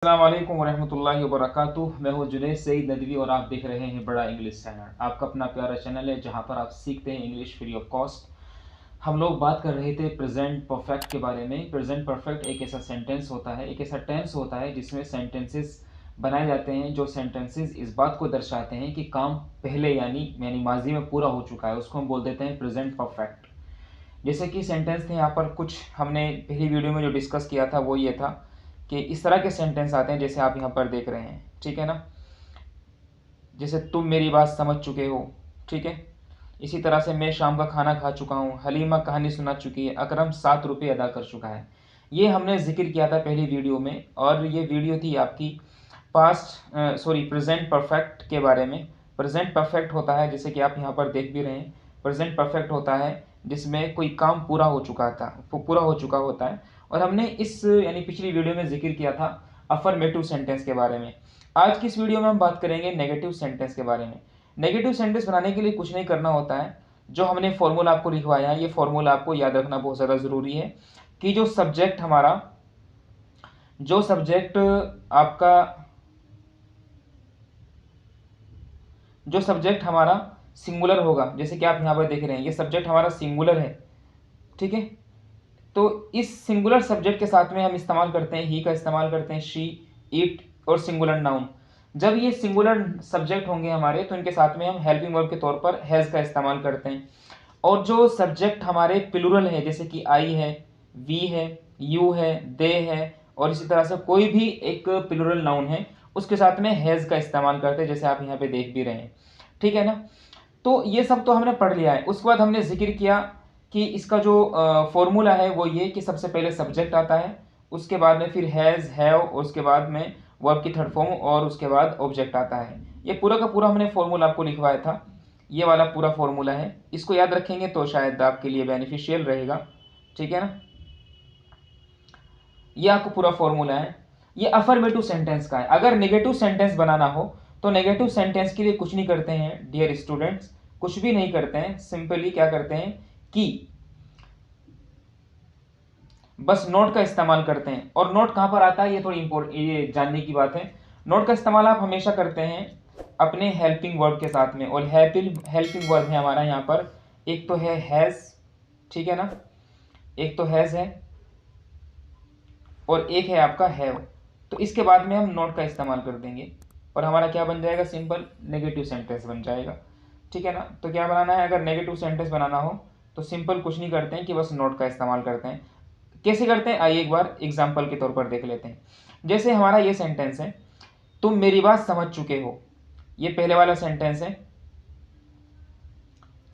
अस्सलाम वालेकुम वरहमतुल्लाहि वबरकातुह। मैं हूँ जुनैद सईद नदवी और आप देख रहे हैं बड़ा इंग्लिश चैनल। आपका अपना प्यारा चैनल है जहाँ पर आप सीखते हैं इंग्लिश फ्री ऑफ कॉस्ट। हम लोग बात कर रहे थे प्रेजेंट परफेक्ट के बारे में। प्रेजेंट परफेक्ट एक ऐसा सेंटेंस होता है, एक ऐसा टेंस होता है जिसमें सेंटेंसेस बनाए जाते हैं। जो सेंटेंसेस इस बात को दर्शाते हैं कि काम पहले यानी माजी में पूरा हो चुका है, उसको हम बोल देते हैं प्रेजेंट परफेक्ट। जैसे कि सेंटेंस थे यहाँ पर कुछ हमने पहली वीडियो में जो डिस्कस किया था वो ये था कि इस तरह के सेंटेंस आते हैं जैसे आप यहाँ पर देख रहे हैं, ठीक है ना। जैसे तुम मेरी बात समझ चुके हो, ठीक है। इसी तरह से मैं शाम का खाना खा चुका हूँ, हलीमा कहानी सुना चुकी है, अकरम 7 रुपये अदा कर चुका है। ये हमने जिक्र किया था पहली वीडियो में और ये वीडियो थी आपकी प्रेजेंट परफेक्ट के बारे में। प्रेजेंट परफेक्ट होता है जैसे कि आप यहाँ पर देख भी रहे हैं, प्रेजेंट परफेक्ट होता है जिसमें कोई काम पूरा हो चुका होता है। और हमने इस यानी पिछली वीडियो में जिक्र किया था अफर्मेटिव सेंटेंस के बारे में। आज की इस वीडियो में हम बात करेंगे नेगेटिव सेंटेंस के बारे में। नेगेटिव सेंटेंस बनाने के लिए कुछ नहीं करना होता है। जो हमने फॉर्मूला आपको लिखवाया है, ये फॉर्मूला आपको याद रखना बहुत ज़्यादा ज़रूरी है कि जो सब्जेक्ट हमारा सिंगुलर होगा, जैसे कि आप यहाँ पर देख रहे हैं ये सब्जेक्ट हमारा सिंगुलर है, ठीक है। तो इस सिंगुलर सब्जेक्ट के साथ में हम इस्तेमाल करते हैं ही का इस्तेमाल करते हैं, शी, इट और सिंगुलर नाउन। जब ये सिंगुलर सब्जेक्ट होंगे हमारे तो इनके साथ में हम हेल्पिंग वर्ब के तौर पर हैज़ का इस्तेमाल करते हैं। और जो सब्जेक्ट हमारे प्लूरल है जैसे कि आई है, वी है, यू है, दे है और इसी तरह से कोई भी एक प्लूरल नाउन है उसके साथ में हैज़ का इस्तेमाल करते हैं, जैसे आप यहाँ पे देख भी रहे हैं, ठीक है ना। तो ये सब तो हमने पढ़ लिया है। उसके बाद हमने जिक्र किया कि इसका जो फॉर्मूला है वो ये कि सबसे पहले सब्जेक्ट आता है, उसके बाद में फिर हैज़, हैव, उसके बाद में वर्ब की थर्ड फॉर्म और उसके बाद ऑब्जेक्ट आता है। ये पूरा का पूरा हमने फॉर्मूला आपको लिखवाया था, ये वाला पूरा फॉर्मूला है। इसको याद रखेंगे तो शायद आपके लिए बेनिफिशियल रहेगा, ठीक है ना। ये आपको पूरा फॉर्मूला है। ये अफर्मेटिव सेंटेंस का है। अगर नेगेटिव सेंटेंस बनाना हो तो नेगेटिव सेंटेंस के लिए कुछ नहीं करते हैं डियर स्टूडेंट्स, कुछ भी नहीं करते हैं। सिंपली क्या करते हैं कि बस नोट का इस्तेमाल करते हैं। और नोट कहां पर आता है ये थोड़ी ये जानने की बात है। नोट का इस्तेमाल आप हमेशा करते हैं अपने हेल्पिंग वर्ब के साथ में। और हेल्पिंग वर्ब है हमारा यहाँ पर, एक तो है हैज़, ठीक है ना, एक तो हैज़ है और एक है आपका हैव। तो इसके बाद में हम नोट का इस्तेमाल कर देंगे और हमारा क्या बन जाएगा, सिंपल नेगेटिव सेंटेंस बन जाएगा, ठीक है ना। तो क्या बनाना है, अगर नेगेटिव सेंटेंस बनाना हो तो सिंपल कुछ नहीं करते हैं कि बस नोट का इस्तेमाल करते हैं। कैसे करते हैं आइए एक बार एग्जाम्पल के तौर पर देख लेते हैं। जैसे हमारा ये सेंटेंस है, तुम मेरी बात समझ चुके हो। ये पहले वाला सेंटेंस है।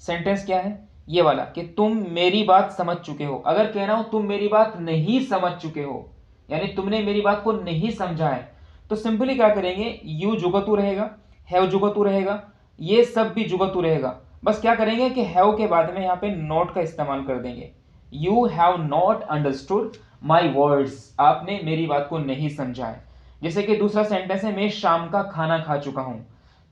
सेंटेंस क्या है, ये वाला कि तुम मेरी बात समझ चुके हो। अगर कहना हो तुम मेरी बात नहीं समझ चुके हो, यानी तुमने मेरी बात को नहीं समझा है, तो सिंपली क्या करेंगे, यू जुगतू रहेगा, हैव जुगतू रहेगा, ये सब भी जुगतू रहेगा। बस क्या करेंगे कि हैव के बाद में यहाँ पे नॉट का इस्तेमाल कर देंगे। You have not understood my words, आपने मेरी बात को नहीं समझा है। जैसे कि दूसरा सेंटेंस है, मैं शाम का खाना खा चुका हूं।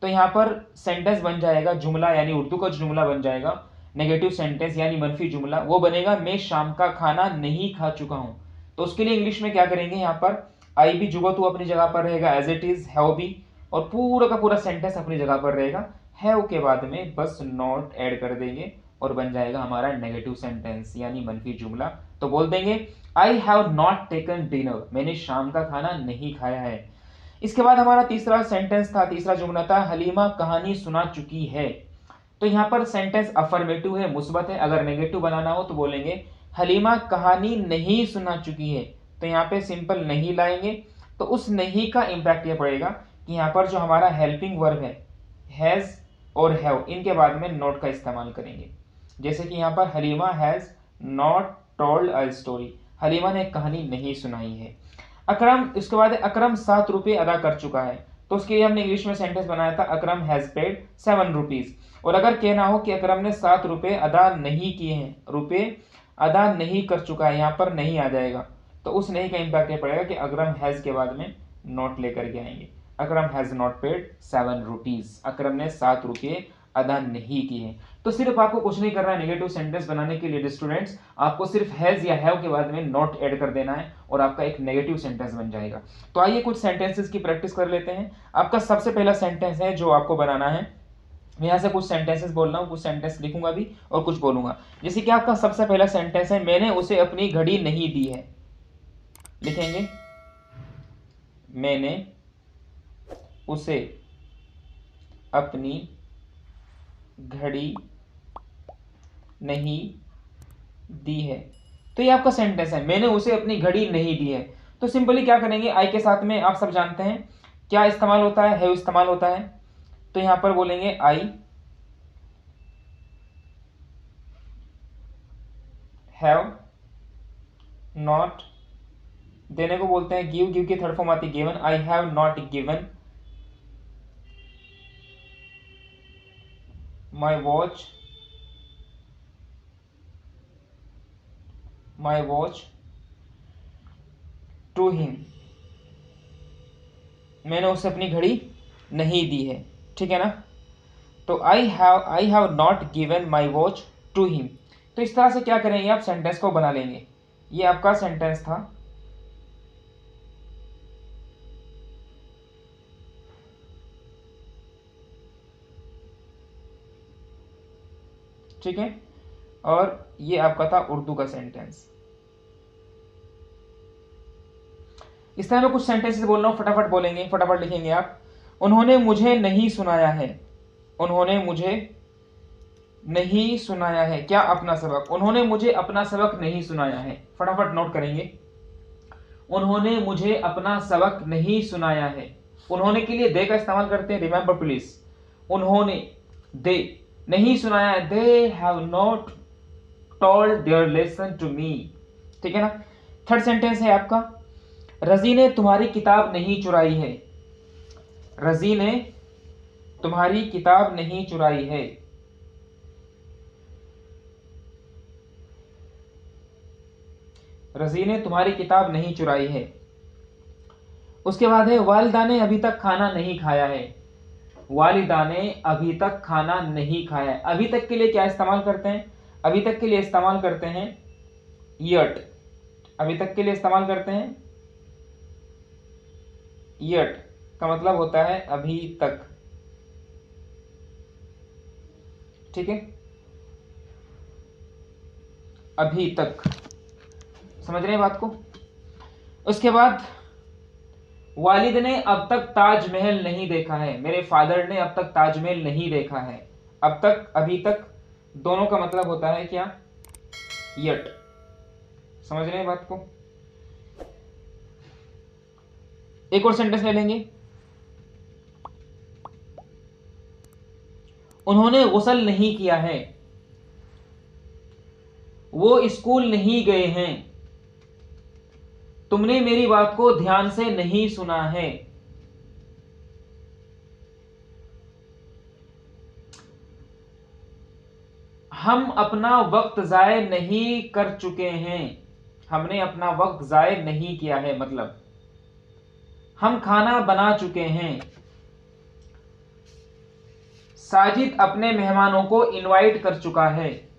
तो यहाँ पर सेंटेंस बन जाएगा, जुमला यानी उर्दू का जुमला बन जाएगा, नेगेटिव सेंटेंस यानी मनफी जुमला वो बनेगा, मैं शाम का खाना नहीं खा चुका हूं। तो उसके लिए इंग्लिश में क्या करेंगे, यहाँ पर आई भी जुगतू अपनी जगह पर रहेगा एज इट इज, हैव भी, और पूरा का पूरा सेंटेंस अपनी जगह पर रहेगा। हैव के बाद में बस नॉट ऐड कर देंगे और बन जाएगा हमारा नेगेटिव सेंटेंस यानी मनफी जुमला। तो बोल देंगे आई हैव नॉट टेकन डिनर, मैंने शाम का खाना नहीं खाया है। इसके बाद हमारा तीसरा सेंटेंस था, तीसरा जुमला था, हलीमा कहानी सुना चुकी है। तो यहाँ पर सेंटेंस अफर्मेटिव है, मुस्बत है। अगर नेगेटिव बनाना हो तो बोलेंगे हलीमा कहानी नहीं सुना चुकी है। तो यहाँ पे सिंपल नहीं लाएंगे तो उस नहीं का इंपैक्ट ये पड़ेगा कि यहाँ पर जो हमारा हेल्पिंग वर्ब है हैज और हैव, इनके बाद में नॉट का इस्तेमाल करेंगे। जैसे कि यहाँ पर Halima has not told a story, Halima ने कहानी नहीं सुनाई है। अकरम, इसके बाद अकरम 7 रुपये अदा कर चुका है। तो उसके लिए हमने इंग्लिश में सेंटेंस बनाया था, अकरम हैज पेड 7 रुपीज। और अगर कहना हो कि अकरम ने 7 रुपये अदा नहीं किए हैं, रुपये अदा नहीं कर चुका है, यहाँ पर नहीं आ जाएगा। तो उस नहीं का इंपैक्ट ये पड़ेगा कि अकरम हैज के बाद में नॉट लेकर के आएंगे। अकरम हैज नॉट पेड 7 रुपीज, अकरम ने 7 रुपये अदा नहीं की है। तो सिर्फ आपको कुछ नहीं करना है नेगेटिव सेंटेंस बनाने के लिए स्टूडेंट्स, आपको सिर्फ हैज या हैव के बाद में नॉट ऐड कर देना है और आपका एक नेगेटिव सेंटेंस बन जाएगा। तो आइए कुछ सेंटेंसेस की प्रैक्टिस कर लेते हैं। आपका सबसे पहला सेंटेंस है जो आपको बनाना है, मैं यहाँ से कुछ सेंटेंसेस बोल रहा हूँ, कुछ सेंटेंस लिखूंगा भी और कुछ बोलूंगा। जैसे कि आपका सबसे पहला सेंटेंस है, मैंने उसे अपनी घड़ी नहीं दी है। लिखेंगे, मैंने उसे अपनी घड़ी नहीं दी है। तो ये आपका सेंटेंस है, मैंने उसे अपनी घड़ी नहीं दी है। तो सिंपली क्या करेंगे, आई के साथ में आप सब जानते हैं क्या इस्तेमाल होता है, इस्तेमाल होता है। तो यहां पर बोलेंगे आई हैव नॉट, देने को बोलते हैं गिव, गिव की थर्ड फॉर्म आती है given. I have not given my watch to him, मैंने उसे अपनी घड़ी नहीं दी है। ठीक है ना। तो I have not given my watch to him. तो इस तरह से क्या करेंगे, आप सेंटेंस को बना लेंगे। ये आपका सेंटेंस था। ठीक है, और ये आपका था उर्दू का सेंटेंस। इस तरह मैं कुछ सेंटेंसेस बोल रहा हूं, फटाफट बोलेंगे, फटाफट लिखेंगे आप। उन्होंने मुझे नहीं सुनाया है, उन्होंने मुझे नहीं सुनाया है क्या, अपना सबक। उन्होंने मुझे अपना सबक नहीं सुनाया है, फटाफट नोट करेंगे। उन्होंने मुझे अपना सबक नहीं सुनाया है। उन्होंने के लिए दे का इस्तेमाल करते हैं, रिमेंबर प्लीज। उन्होंने, दे, नहीं सुनाया है, they have not told their lesson to me. ठीक है ना। थर्ड सेंटेंस है आपका, रजी ने तुम्हारी किताब नहीं चुराई है। रजी ने तुम्हारी किताब नहीं चुराई है। रजी ने तुम्हारी किताब नहीं चुराई है। उसके बाद है, वालिदा ने अभी तक खाना नहीं खाया है। वालिदा ने अभी तक खाना नहीं खाया है। अभी तक के लिए क्या इस्तेमाल करते हैं, अभी तक के लिए इस्तेमाल करते हैं यट। अभी तक के लिए इस्तेमाल करते हैं यट, का मतलब होता है अभी तक। ठीक है, अभी तक, समझ रहे हैं बात को। उसके बाद, वालिद ने अब तक ताजमहल नहीं देखा है। मेरे फादर ने अब तक ताजमहल नहीं देखा है। अब तक, अभी तक, दोनों का मतलब होता है क्या, यट। समझ रहे हैं बात को। एक और सेंटेंस ले लेंगे, उन्होंने गुस्ल नहीं किया है। वो स्कूल नहीं गए हैं। तुमने मेरी बात को ध्यान से नहीं सुना है। हम अपना वक्त जाय नहीं कर चुके हैं। हमने अपना वक्त जाय नहीं किया है, मतलब हम खाना बना चुके हैं। साजिद अपने मेहमानों को इनवाइट कर चुका है।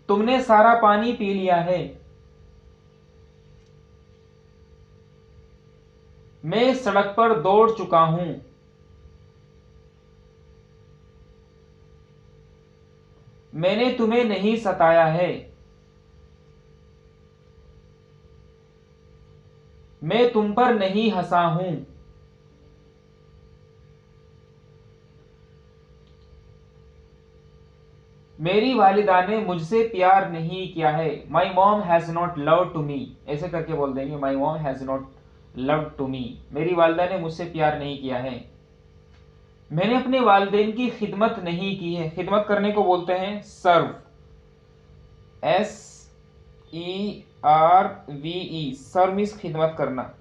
तुमने सारा पानी पी लिया है। मैं सड़क पर दौड़ चुका हूं। मैंने तुम्हें नहीं सताया है। मैं तुम पर नहीं हंसा हूं। मेरी वालिदा ने मुझसे प्यार नहीं किया है। My mom has not love to me, ऐसे करके बोल देंगे, my mom has not love to me. मेरी वालिदा ने मुझसे प्यार नहीं किया है। मैंने अपने वालिदैन की खिदमत नहीं की है। खिदमत करने को बोलते हैं सर्व, SERVE, सर्व मीन्स खिदमत करना।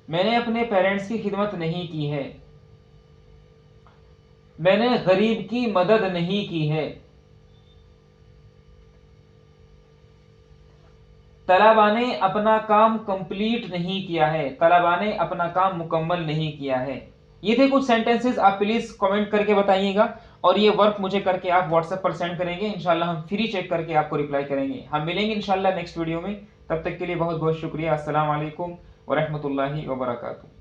मैंने अपने पेरेंट्स की खिदमत नहीं की है। मैंने गरीब की मदद नहीं की है। तलबा ने अपना काम कंप्लीट नहीं किया है, तलबा ने अपना काम मुकम्मल नहीं किया है। ये थे कुछ सेंटेंसेस, आप प्लीज कमेंट करके बताइएगा और ये वर्क मुझे करके आप व्हाट्सएप पर सेंड करेंगे। इंशाल्लाह हम फ्री चेक करके आपको रिप्लाई करेंगे। हम मिलेंगे इंशाल्लाह नेक्स्ट वीडियो में, तब तक के लिए बहुत बहुत शुक्रिया। अस्सलाम वालेकुम व रहमतुल्लाहि व बरकातुहू।